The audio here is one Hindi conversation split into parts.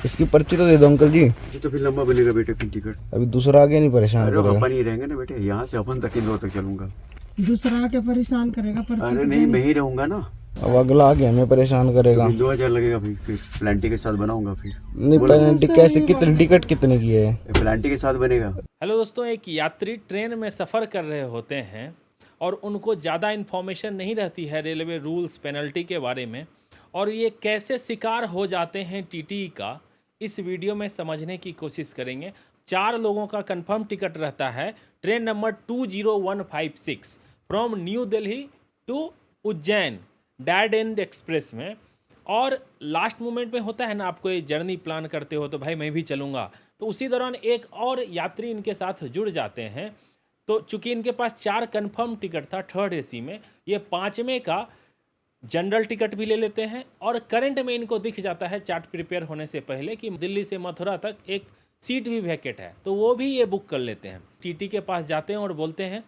इसकी पर्ची तो दे दो अंकल जी। ये तो फिर लंबा बनेगा बेटे फिर टिकट। अभी दूसरा आगे नहीं परेशान अरे करेगा। अपन ही रहेंगे ना बेटे, यहाँ से अपन तक इंदौर तक चलूंगा। दूसरा आके परेशान करेगा पर्ची अरे तो नहीं, देनी। मैं ही रहूंगा ना। अब अगला आगे हमें परेशान करेगा। तो 2000 लगेगा फिर प्लांटी के साथ बनाऊंगा फिर। नहीं पेनल्टी कैसे, कितनी टिकट कितने की है? प्लांटी के साथ बनेगा। हेलो दोस्तों, एक यात्री ट्रेन में सफ़र कर रहे होते हैं और उनको ज़्यादा इन्फॉर्मेशन नहीं रहती है रेलवे रूल्स पेनल्टी के बारे में, और ये कैसे शिकार हो जाते हैं टीटी का, इस वीडियो में समझने की कोशिश करेंगे। 4 लोगों का कंफर्म टिकट रहता है train number 20156 from New Delhi to Ujjain डैड एंड एक्सप्रेस में। और लास्ट मोमेंट में होता है ना, आपको ये जर्नी प्लान करते हो तो भाई मैं भी चलूँगा, तो उसी दौरान एक और यात्री इनके साथ जुड़ जाते हैं। तो चूंकि इनके पास 4 कंफर्म टिकट था थर्ड एसी में, ये 5वें का जनरल टिकट भी ले लेते हैं। और करंट में इनको दिख जाता है चार्ट प्रिपेयर होने से पहले कि दिल्ली से मथुरा तक एक सीट भी वैकेट है, तो वो भी ये बुक कर लेते हैं। टीटी के पास जाते हैं और बोलते हैं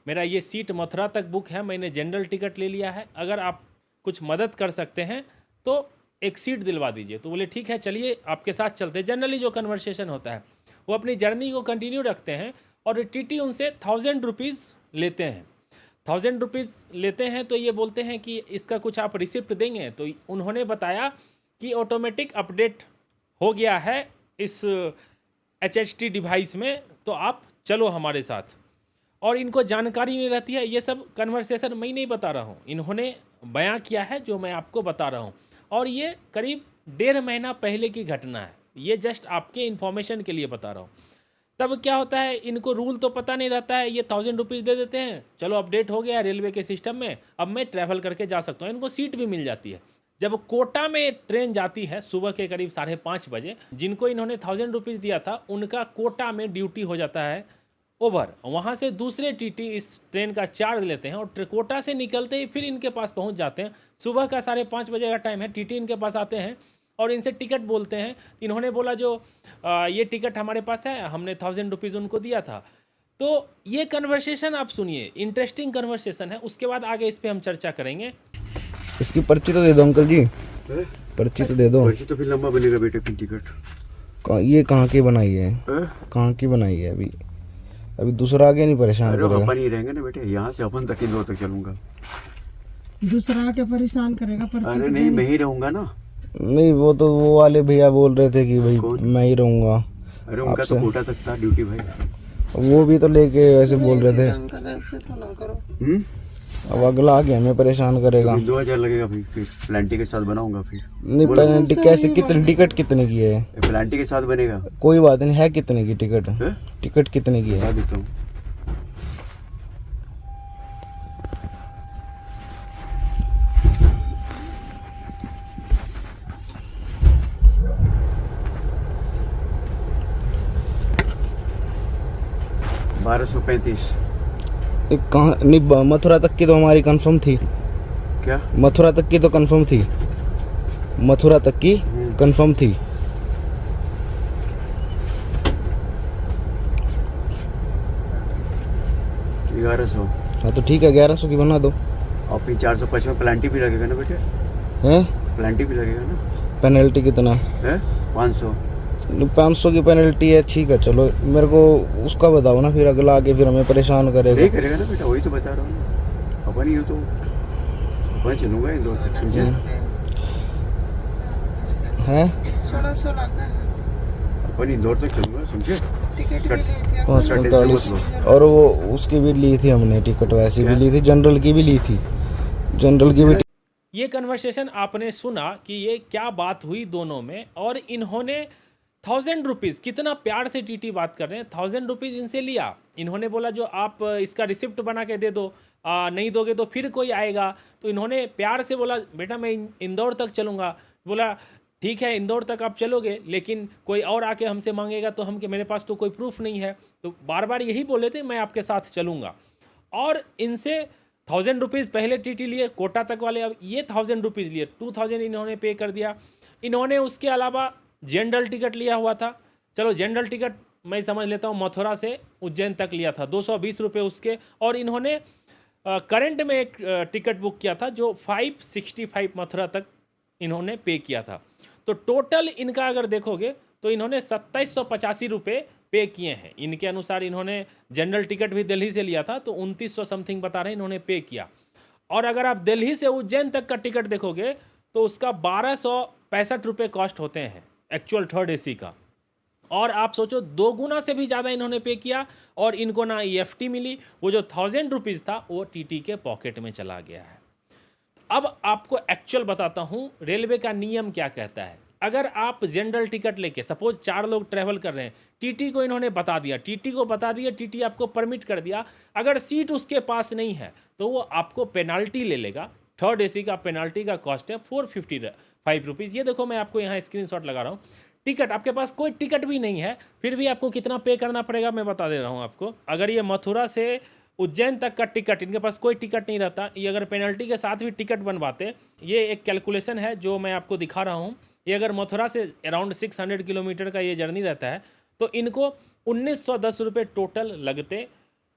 मेरा ये सीट मथुरा तक बुक है, मैंने जनरल टिकट ले लिया है, अगर आप कुछ मदद कर सकते हैं तो एक सीट दिलवा दीजिए। तो बोले ठीक है चलिए आपके साथ चलते हैं। जनरली जो कन्वर्सेशन होता है वो अपनी जर्नी को कंटिन्यू रखते हैं और टीटी उनसे 1000 रुपीज़ लेते हैं। 1000 रुपीज़ लेते हैं तो ये बोलते हैं कि इसका कुछ आप रिसिप्ट देंगे। तो उन्होंने बताया कि ऑटोमेटिक अपडेट हो गया है इस HHT डिवाइस में, तो आप चलो हमारे साथ। और इनको जानकारी नहीं रहती है, ये सब कन्वर्सेशन मैं नहीं बता रहा हूँ, इन्होंने बयां किया है जो मैं आपको बता रहा हूँ। और ये करीब 1.5 महीना पहले की घटना है, ये जस्ट आपके इन्फॉर्मेशन के लिए बता रहा हूँ। तब क्या होता है, इनको रूल तो पता नहीं रहता है, ये 1000 रुपीज़ दे देते हैं, चलो अपडेट हो गया रेलवे के सिस्टम में, अब मैं ट्रैवल करके जा सकता हूँ। इनको सीट भी मिल जाती है। जब कोटा में ट्रेन जाती है सुबह के करीब 5:30 बजे, जिनको इन्होंने 1000 रुपीज़ दिया था उनका कोटा में ड्यूटी हो जाता है ओवर। वहाँ से दूसरे टीटी इस ट्रेन का चार्ज लेते हैं और कोटा से निकलते ही फिर इनके पास पहुँच जाते हैं। सुबह का 5:30 बजे का टाइम है, टीटी इनके पास आते हैं और इनसे टिकट बोलते हैं। इन्होंने बोला जो ये टिकट हमारे पास है, हमने 1000 रुपीज़ उनको दिया था। तो ये कन्वर्सेशन आप सुनिए, इंटरेस्टिंग कन्वर्सेशन है, उसके बाद आगे इस पर हम चर्चा करेंगे। इसकी पर्ची तो दे दो अंकल जी। पर्ची तो दे दो। पर्ची तो फिर लंबा बनेगा बेटे फिर टिकट। ये कहाँ की बनाई है? कहाँ की बनाई है? अभी दूसरा आगे नहीं परेशान अरे करेगा। अपन ही रहेंगे ना बेटे, यहाँ से अपन तक इंदौर तक चलूंगा। दूसरा आके परेशान करेगा पर्ची अरे तो नहीं, देनी। मैं ही रहूंगा ना। नहीं वो तो वो वाले भैया बोल रहे थे कि भाई कौन? मैं ही रहूँगा। अरे उनका तो आपसे? कोटा तक था ड्यूटी भाई। वो भी तो लेके ऐसे बोल रहे थे। हम्म, अब अगला आगे हमें परेशान करेगा। 2000 लगेगा फिर प्लांटी के साथ बनाऊंगा फिर। नहीं पेनल्टी कैसे, कितनी टिकट कितने की है? प्लांटी के साथ बनेगा। कोई बात नहीं, है कितने की टिकट? है? टिकट कितने की बता है? देता हूँ। $1235। एक कहाँ नहीं, मथुरा तक की तो हमारी कंफर्म थी। क्या? मथुरा तक की तो कंफर्म थी। मथुरा तक की कंफर्म थी। $1100। हाँ तो ठीक है, 1100 की बना दो। और फिर 450 में प्लांटी भी लगेगा ना बेटे। हैं? प्लांटी भी लगेगा ना। पेनल्टी कितना है? 500। 500 की पेनल्टी है, ठीक है चलो। मेरे को उसका बताओ ना, फिर अगला आके फिर हमें परेशान करेगा। नहीं करेगा ना बेटा, वही तो बता रहा हूँ ना। अपन ही हो तो अपन चलूंगा इंदौर तक, समझे? हैं? 1600 का अपन इंदौर तक चलूंगा, समझे? टिकट भी ली थी। 545। और वो उसकी भी ली थी हमने टिकट, वैसी भी ली थी, जनरल की भी ली थी। जनरल की भी ये कन्वर्सेशन आपने सुना कि ये क्या बात हुई दोनों में, और इन्होंने 1000 रुपीज़, कितना प्यार से टीटी बात कर रहे हैं, 1000 रुपीज़ इनसे लिया। इन्होंने बोला जो आप इसका रिसिप्ट बना के दे दो, नहीं दोगे तो फिर कोई आएगा। तो इन्होंने प्यार से बोला बेटा मैं इंदौर तक चलूँगा। बोला ठीक है इंदौर तक आप चलोगे, लेकिन कोई और आके हमसे मांगेगा तो हम, मेरे पास तो कोई प्रूफ नहीं है। तो बार बार यही बोले थे मैं आपके साथ चलूँगा। और इनसे 1000 रुपीज़ पहले टीटी लिए कोटा तक वाले, अब ये 1000 रुपीज़ लिए, 2000 इन्होंने पे कर दिया। इन्होंने उसके अलावा जनरल टिकट लिया हुआ था। चलो जनरल टिकट मैं समझ लेता हूँ, मथुरा से उज्जैन तक लिया था, 220 रुपये उसके। और इन्होंने करंट में एक टिकट बुक किया था जो 565 मथुरा तक इन्होंने पे किया था। तो टोटल इनका अगर देखोगे तो इन्होंने 2785 रुपये पे किए हैं। इनके अनुसार इन्होंने जनरल टिकट भी दिल्ली से लिया था तो 2900 समथिंग बता रहे हैं इन्होंने पे किया। और अगर आप दिल्ली से उज्जैन तक का टिकट देखोगे तो उसका 1265 रुपये कॉस्ट होते हैं एक्चुअल थर्ड एसी का। और आप सोचो 2 गुना से भी ज़्यादा इन्होंने पे किया और इनको ना EFT मिली, वो जो 1000 रुपीज़ था वो TT के पॉकेट में चला गया है। अब आपको एक्चुअल बताता हूँ रेलवे का नियम क्या कहता है। अगर आप जनरल टिकट लेके सपोज 4 लोग ट्रैवल कर रहे हैं, TT को इन्होंने बता दिया, TT आपको परमिट कर दिया, अगर सीट उसके पास नहीं है तो वो आपको पेनाल्टी ले लेगा। थर्ड एसी का पेनाल्टी का कॉस्ट है 455 रुपीज़। ये देखो मैं आपको यहाँ स्क्रीनशॉट लगा रहा हूँ। टिकट आपके पास कोई टिकट भी नहीं है फिर भी आपको कितना पे करना पड़ेगा मैं बता दे रहा हूँ आपको। अगर ये मथुरा से उज्जैन तक का टिकट, इनके पास कोई टिकट नहीं रहता, ये अगर पेनल्टी के साथ भी टिकट बनवाते, ये एक कैलकुलेशन है जो मैं आपको दिखा रहा हूँ। ये अगर मथुरा से अराउंड 600 किलोमीटर का ये जर्नी रहता है तो इनको 1910 रुपये टोटल लगते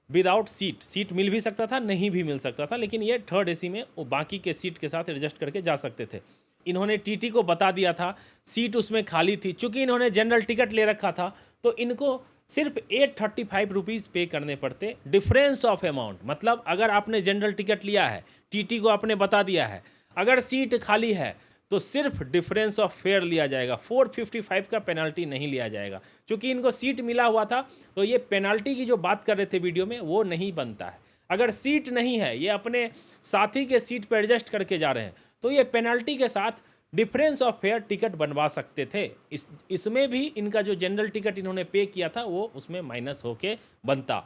विदाउट सीट मिल भी सकता था, नहीं भी मिल सकता था, लेकिन ये थर्ड एसी में वो बाकी के सीट के साथ एडजस्ट करके जा सकते थे। इन्होंने TT को बता दिया था, सीट उसमें खाली थी, चूंकि इन्होंने जनरल टिकट ले रखा था तो इनको सिर्फ 835 रुपीज़ पे करने पड़ते डिफरेंस ऑफ अमाउंट। मतलब अगर आपने जनरल टिकट लिया है, TT को आपने बता दिया है, अगर सीट खाली है तो सिर्फ डिफरेंस ऑफ फेयर लिया जाएगा, 455 का पेनल्टी नहीं लिया जाएगा। क्योंकि इनको सीट मिला हुआ था तो ये पेनल्टी की जो बात कर रहे थे वीडियो में वो नहीं बनता है। अगर सीट नहीं है, ये अपने साथी के सीट पर एडजस्ट करके जा रहे हैं तो ये पेनल्टी के साथ डिफरेंस ऑफ फेयर टिकट बनवा सकते थे। इसमें भी इनका जो जनरल टिकट इन्होंने पे किया था वो उसमें माइनस होके बनता।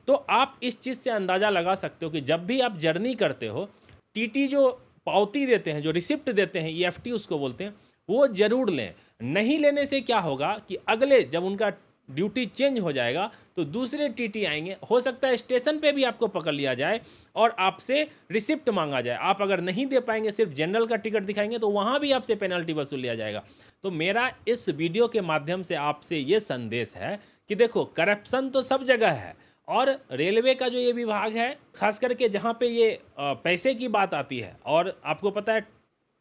तो आप इस चीज़ से अंदाज़ा लगा सकते हो कि जब भी आप जर्नी करते हो, TT जो पावती देते हैं, जो रिसिप्ट देते हैं, EFT उसको बोलते हैं, वो ज़रूर लें। नहीं लेने से क्या होगा कि अगले जब उनका ड्यूटी चेंज हो जाएगा तो दूसरे TT आएंगे, हो सकता है स्टेशन पे भी आपको पकड़ लिया जाए और आपसे रिसिप्ट मांगा जाए। आप अगर नहीं दे पाएंगे, सिर्फ जनरल का टिकट दिखाएंगे तो वहाँ भी आपसे पेनल्टी वसूल लिया जाएगा। तो मेरा इस वीडियो के माध्यम से आपसे ये संदेश है कि देखो, करप्शन तो सब जगह है और रेलवे का जो ये विभाग है, खास करके जहाँ पे ये पैसे की बात आती है, और आपको पता है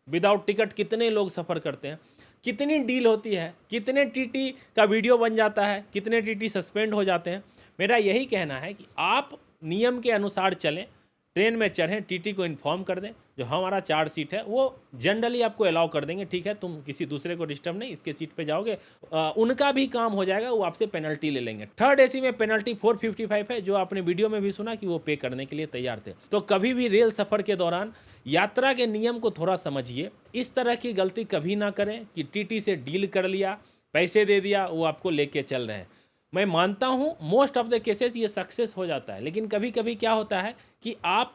विदाउट टिकट कितने लोग सफ़र करते हैं, कितनी डील होती है, कितने TT का वीडियो बन जाता है, कितने TT सस्पेंड हो जाते हैं। मेरा यही कहना है कि आप नियम के अनुसार चलें, ट्रेन में चढ़ें, TT को इन्फॉर्म कर दें जो हमारा 4 सीट है वो जनरली आपको अलाउ कर देंगे, ठीक है तुम किसी दूसरे को डिस्टर्ब नहीं, इसके सीट पे जाओगे, उनका भी काम हो जाएगा, वो आपसे पेनल्टी ले लेंगे। थर्ड एसी में पेनल्टी 455 है, जो आपने वीडियो में भी सुना कि वो पे करने के लिए तैयार थे। तो कभी भी रेल सफ़र के दौरान यात्रा के नियम को थोड़ा समझिए, इस तरह की गलती कभी ना करें कि TT से डील कर लिया, पैसे दे दिया, वो आपको लेके चल रहे हैं। मैं मानता हूँ मोस्ट ऑफ द केसेस ये सक्सेस हो जाता है, लेकिन कभी कभी क्या होता है कि आप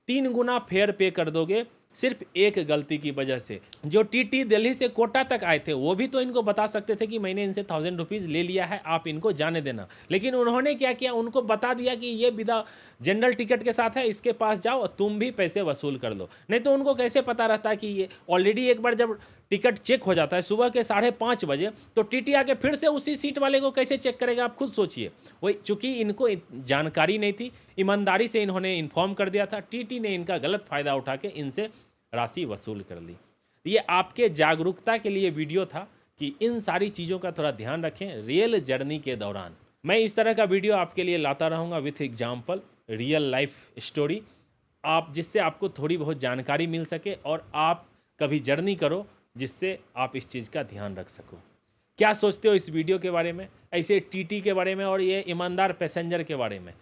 3 गुना फेयर पे कर दोगे सिर्फ एक गलती की वजह से। जो TT दिल्ली से कोटा तक आए थे वो भी तो इनको बता सकते थे कि मैंने इनसे 1000 रुपीज़ ले लिया है, आप इनको जाने देना, लेकिन उन्होंने क्या किया, उनको बता दिया कि ये विदा जनरल टिकट के साथ है, इसके पास जाओ और तुम भी पैसे वसूल कर लो। नहीं तो उनको कैसे पता रहता कि ये ऑलरेडी एक बार जब टिकट चेक हो जाता है सुबह के 5:30 बजे, तो TT आके फिर से उसी सीट वाले को कैसे चेक करेगा, आप खुद सोचिए। वही चूँकि इनको जानकारी नहीं थी, ईमानदारी से इन्होंने इन्फॉर्म कर दिया था, TT ने इनका गलत फ़ायदा उठा के इनसे राशि वसूल कर ली। ये आपके जागरूकता के लिए वीडियो था कि इन सारी चीज़ों का थोड़ा ध्यान रखें रेल जर्नी के दौरान। मैं इस तरह का वीडियो आपके लिए लाता रहूँगा with example, real life story, आप जिससे आपको थोड़ी बहुत जानकारी मिल सके और आप कभी जर्नी करो जिससे आप इस चीज़ का ध्यान रख सको। क्या सोचते हो इस वीडियो के बारे में, ऐसे TT के बारे में और ये ईमानदार पैसेंजर के बारे में?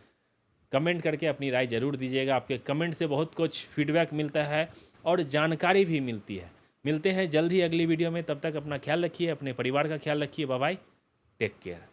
कमेंट करके अपनी राय ज़रूर दीजिएगा। आपके कमेंट से बहुत कुछ फीडबैक मिलता है और जानकारी भी मिलती है। मिलते हैं जल्द ही अगली वीडियो में, तब तक अपना ख्याल रखिए, अपने परिवार का ख्याल रखिए। Bye bye, take care.